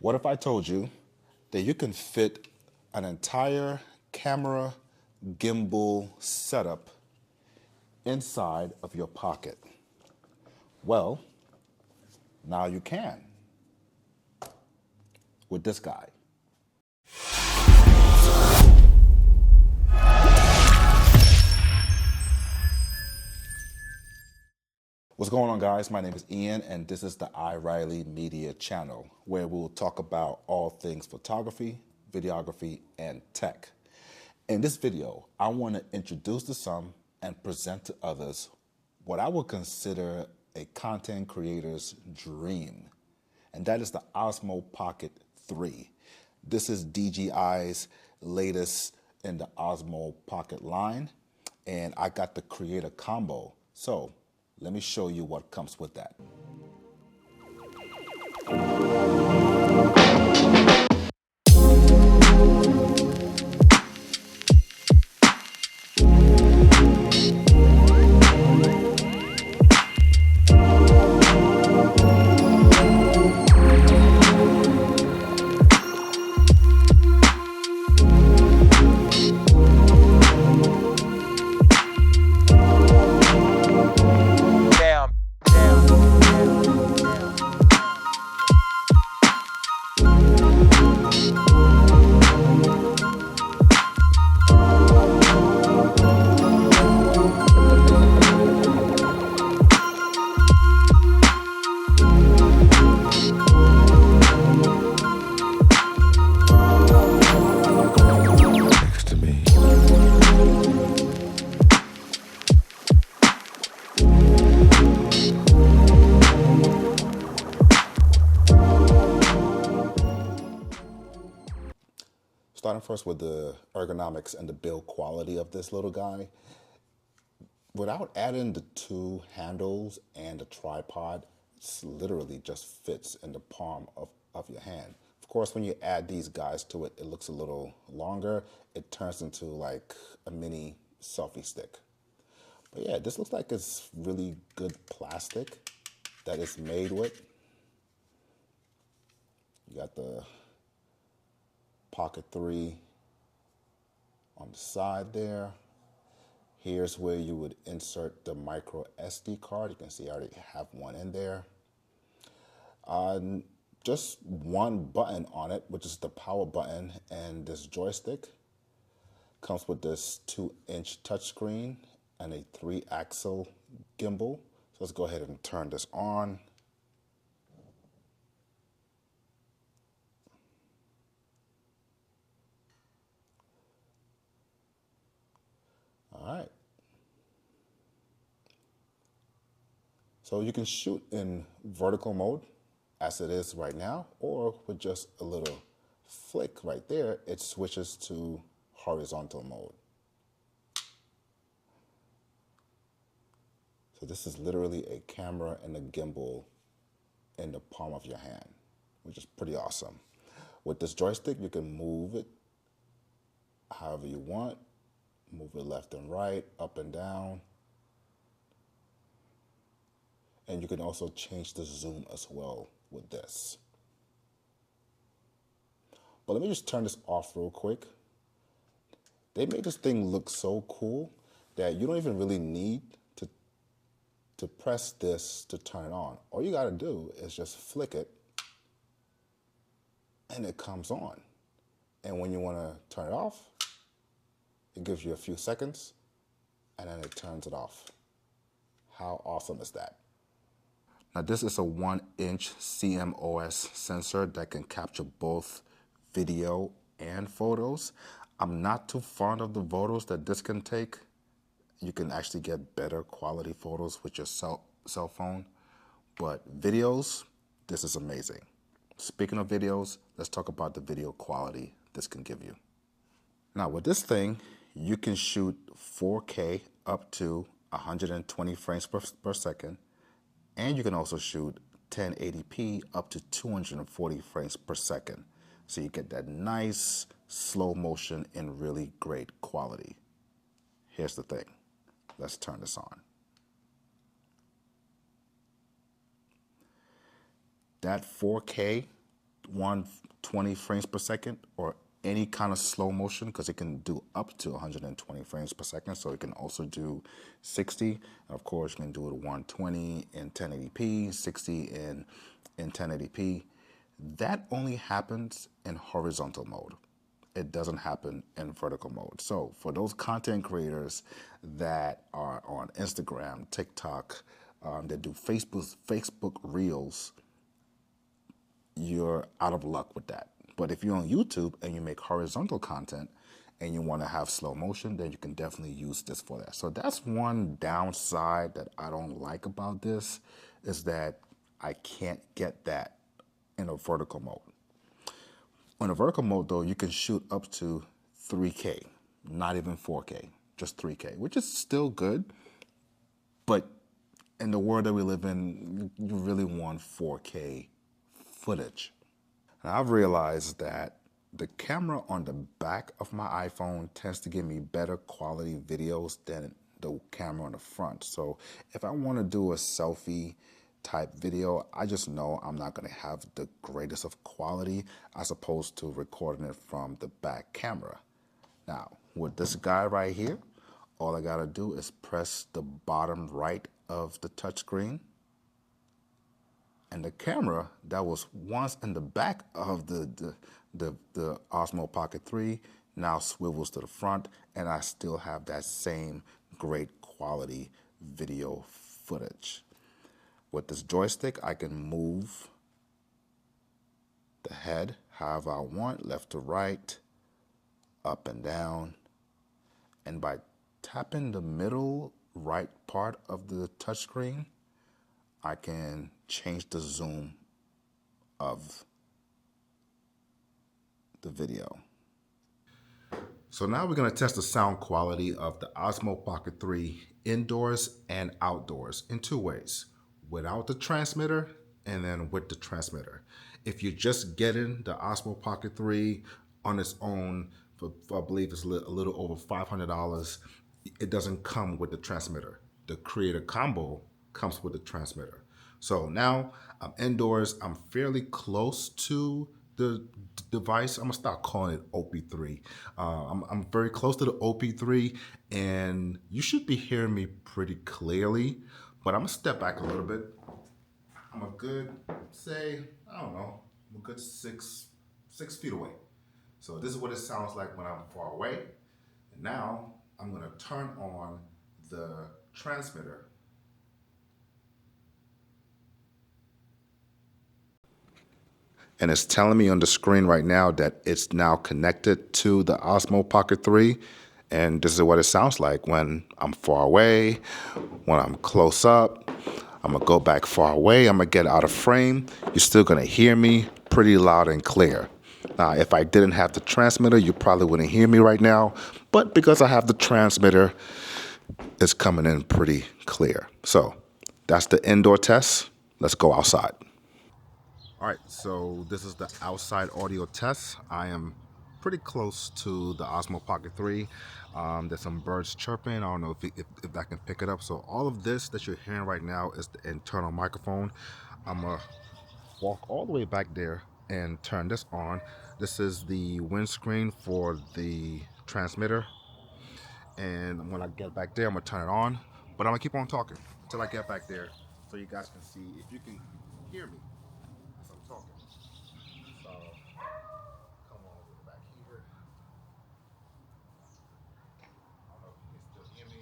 What if I told you that you can fit an entire camera gimbal setup inside of your pocket? Well, now you can with this guy. What's going on, guys? My name is Ian, and this is the iRiley Media channel, where we'll talk about all things photography, videography, and tech. In this video, I want to introduce to some and present to others what I would consider a content creator's dream, and that is the Osmo Pocket 3. This is DJI's latest in the Osmo Pocket line, and I got the Creator Combo. So let me show you what comes with that. Starting first with the ergonomics and the build quality of this little guy. Without adding the two handles and the tripod, it literally just fits in the palm of your hand. Of course, when you add these guys to it, it looks a little longer. It turns into like a mini selfie stick. But yeah, this looks like it's really good plastic that it's made with. You got the Pocket 3 on the side there. Here's where you would insert the micro SD card. You can see I already have one in there. Just one button on it, which is the power button, and this joystick comes with this 2-inch touchscreen and a 3-axle gimbal. So let's go ahead and turn this on. All right. So you can shoot in vertical mode as it is right now, or with just a little flick right there, it switches to horizontal mode. So this is literally a camera and a gimbal in the palm of your hand, which is pretty awesome. With this joystick, you can move it however you want. Move it left and right, up and down. And you can also change the zoom as well with this. But let me just turn this off real quick. They made this thing look so cool that you don't even really need to press this to turn it on. All you gotta do is just flick it and it comes on. And when you wanna turn it off, it gives you a few seconds and then it turns it off. How awesome is that? Now this is a 1-inch CMOS sensor that can capture both video and photos. I'm not too fond of the photos that this can take. You can actually get better quality photos with your cell phone, but videos, this is amazing. Speaking of videos, let's talk about the video quality this can give you. Now with this thing, you can shoot 4K up to 120 frames per second, and you can also shoot 1080p up to 240 frames per second. So you get that nice slow motion in really great quality. Here's the thing. Let's turn this on. That 4K 120 frames per second or any kind of slow motion, because it can do up to 120 frames per second. So it can also do 60. And of course, you can do it 120 in 1080p, 60 in 1080p. That only happens in horizontal mode. It doesn't happen in vertical mode. So for those content creators that are on Instagram, TikTok, that do Facebook Reels, you're out of luck with that. But if you're on YouTube and you make horizontal content and you want to have slow motion, then you can definitely use this for that. So that's one downside that I don't like about this, is that I can't get that in a vertical mode. In a vertical mode though, you can shoot up to 3K, not even 4K, just 3K, which is still good. But in the world that we live in, you really want 4K footage. And I've realized that the camera on the back of my iPhone tends to give me better quality videos than the camera on the front. So if I want to do a selfie type video, I just know I'm not going to have the greatest of quality as opposed to recording it from the back camera. Now, with this guy right here, all I got to do is press the bottom right of the touchscreen, and the camera that was once in the back of the Osmo Pocket 3 now swivels to the front, and I still have that same great quality video footage. With this joystick, I can move the head however I want, left to right, up and down. And by tapping the middle right part of the touchscreen, I can change the zoom of the video. So now we're going to test the sound quality of the Osmo Pocket 3 indoors and outdoors in two ways: without the transmitter and then with the transmitter. If you're just getting the Osmo Pocket 3 on its own, for I believe it's a little over $500, it doesn't come with the transmitter. The Creator Combo comes with the transmitter. So now I'm indoors, I'm fairly close to the device. I'm gonna start calling it OP3. I'm very close to the OP3, and you should be hearing me pretty clearly, but I'm gonna step back a little bit. I'm a good, say, I don't know, I'm a good six feet away. So this is what it sounds like when I'm far away. And now I'm gonna turn on the transmitter. And it's telling me on the screen right now that it's now connected to the Osmo Pocket 3. And this is what it sounds like when I'm far away, when I'm close up. I'm gonna go back far away, I'm gonna get out of frame. You're still gonna hear me pretty loud and clear. Now, if I didn't have the transmitter, you probably wouldn't hear me right now. But because I have the transmitter, it's coming in pretty clear. So that's the indoor test. Let's go outside. All right, so this is the outside audio test. I am pretty close to the Osmo Pocket 3. There's some birds chirping. I don't know if that can pick it up. So all of this that you're hearing right now is the internal microphone. I'm gonna walk all the way back there and turn this on. This is the windscreen for the transmitter. And when I get back there, I'm gonna turn it on. But I'm gonna keep on talking until I get back there so you guys can see if you can hear me as I'm talking. So come on over back here. I don't know if you can still hear me.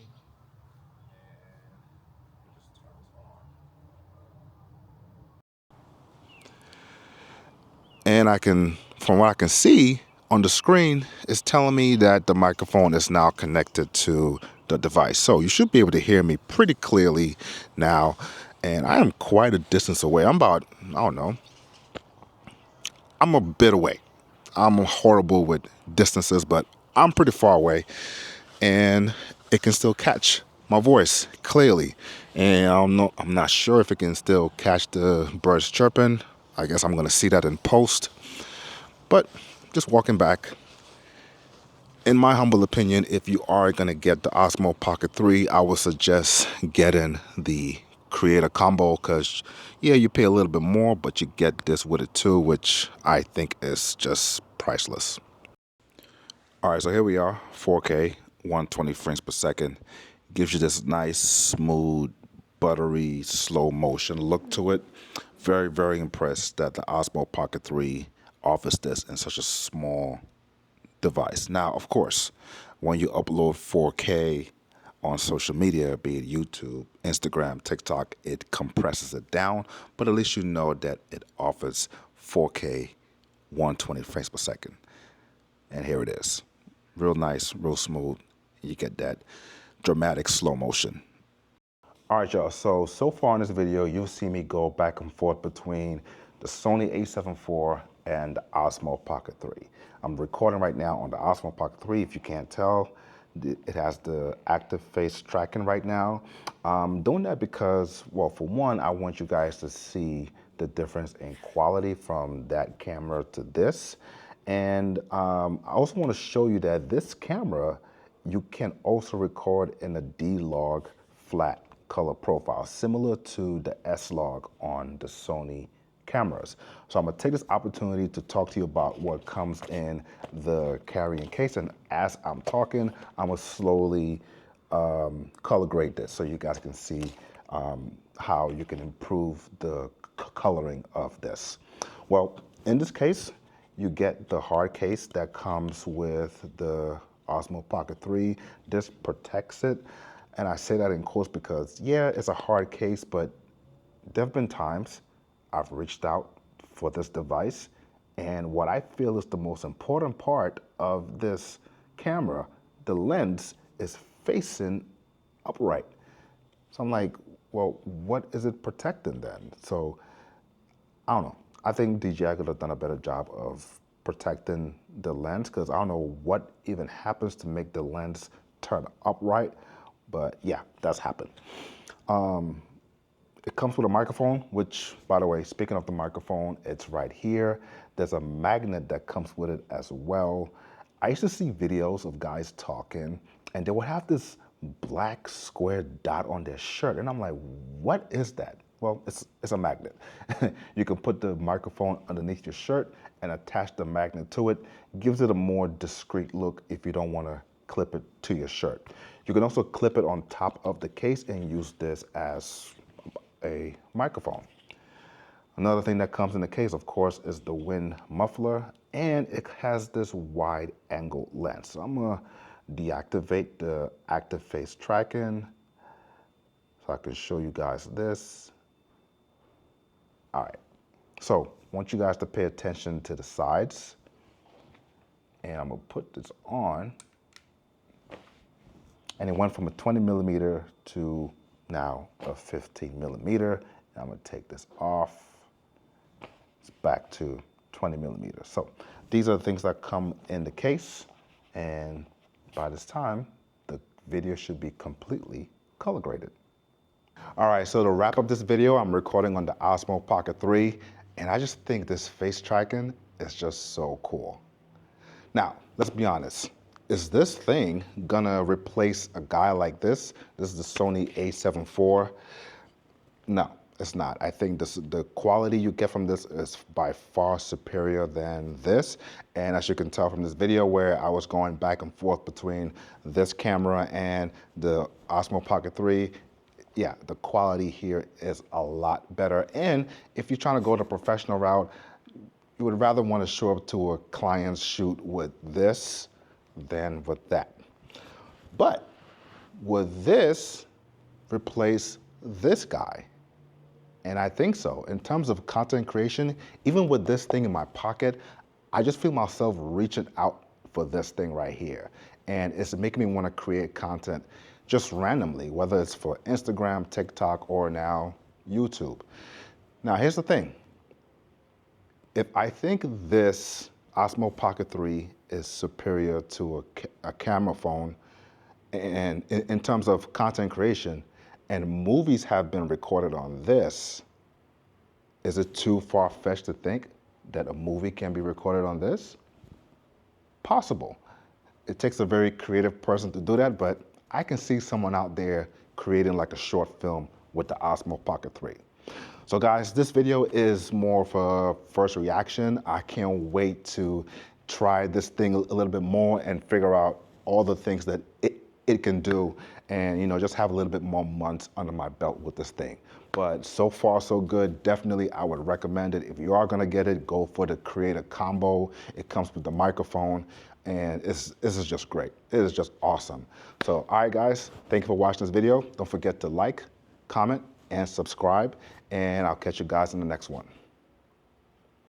And we just turn this on. And I can, from what I can see on the screen, it's telling me that the microphone is now connected to the device. So you should be able to hear me pretty clearly now. And I am quite a distance away. I'm about, I don't know, I'm a bit away. I'm horrible with distances, but I'm pretty far away, and it can still catch my voice clearly. And I don't know, I'm not sure if it can still catch the birds chirping. I guess I'm gonna see that in post. But just walking back, in my humble opinion, if you are gonna get the Osmo Pocket 3, I would suggest getting the create a combo because, yeah, you pay a little bit more, but you get this with it too, which I think is just priceless. All right, so here we are, 4K, 120 frames per second. Gives you this nice, smooth, buttery, slow motion look to it. Very, very impressed that the Osmo Pocket 3 offers this in such a small device. Now, of course, when you upload 4K on social media, be it YouTube, Instagram, TikTok, it compresses it down, but at least you know that it offers 4K 120 frames per second. And here it is. Real nice, real smooth. You get that dramatic slow motion. All right, y'all. So far in this video, you'll see me go back and forth between the Sony a7 IV and the Osmo Pocket 3. I'm recording right now on the Osmo Pocket 3. If you can't tell, it has the active face tracking right now. I'm doing that because, well, for one, I want you guys to see the difference in quality from that camera to this. And I also want to show you that this camera, you can also record in a D-Log flat color profile, similar to the S-Log on the Sony cameras. So I'm gonna take this opportunity to talk to you about what comes in the carrying case. And as I'm talking, I'm gonna slowly color grade this so you guys can see how you can improve the coloring of this. Well, in this case, you get the hard case that comes with the Osmo Pocket 3. This protects it. And I say that in quotes because, yeah, it's a hard case, but there have been times I've reached out for this device, and what I feel is the most important part of this camera, the lens, is facing upright. So I'm like, well, what is it protecting then? So I don't know. I think DJI could have done a better job of protecting the lens because I don't know what even happens to make the lens turn upright, but yeah, that's happened. It comes with a microphone, which, by the way, speaking of the microphone, it's right here. There's a magnet that comes with it as well. I used to see videos of guys talking, and they would have this black square dot on their shirt, and I'm like, what is that? Well, it's a magnet. You can put the microphone underneath your shirt and attach the magnet to it. Gives it a more discreet look if you don't want to clip it to your shirt. You can also clip it on top of the case and use this as a microphone. Another thing that comes in the case, of course, is the wind muffler, and it has this wide angle lens. So I'm gonna deactivate the active face tracking so I can show you guys this. All right, so I want you guys to pay attention to the sides, and I'm gonna put this on, and it went from a 20mm to now a 15mm. And I'm gonna take this off. It's back to 20mm. So these are the things that come in the case, and by this time, the video should be completely color graded. All right, so to wrap up this video, I'm recording on the Osmo Pocket 3, and I just think this face tracking is just so cool. Now, let's be honest. Is this thing gonna replace a guy like this? This is the Sony a7 IV. No, it's not. I think the quality you get from this is by far superior than this. And as you can tell from this video where I was going back and forth between this camera and the Osmo Pocket 3, yeah, the quality here is a lot better. And if you're trying to go the professional route, you would rather want to show up to a client's shoot with this than with that. But would this replace this guy? And I think so. In terms of content creation, even with this thing in my pocket, I just feel myself reaching out for this thing right here. And it's making me want to create content just randomly, whether it's for Instagram, TikTok, or now YouTube. Now, here's the thing. If I think this Osmo Pocket 3 is superior to a camera phone, and in terms of content creation, and movies have been recorded on this, is it too far-fetched to think that a movie can be recorded on this? Possible. It takes a very creative person to do that, but I can see someone out there creating like a short film with the Osmo Pocket 3. So guys, this video is more of a first reaction. I can't wait to try this thing a little bit more and figure out all the things that it can do, and just have a little bit more months under my belt with this thing. But so far so good. Definitely I would recommend it. If you are gonna get it, go for the Creator Combo. It comes with the microphone, and this is just great. It is just awesome. So all right guys, thank you for watching this video. Don't forget to like, comment, and subscribe, and I'll catch you guys in the next one.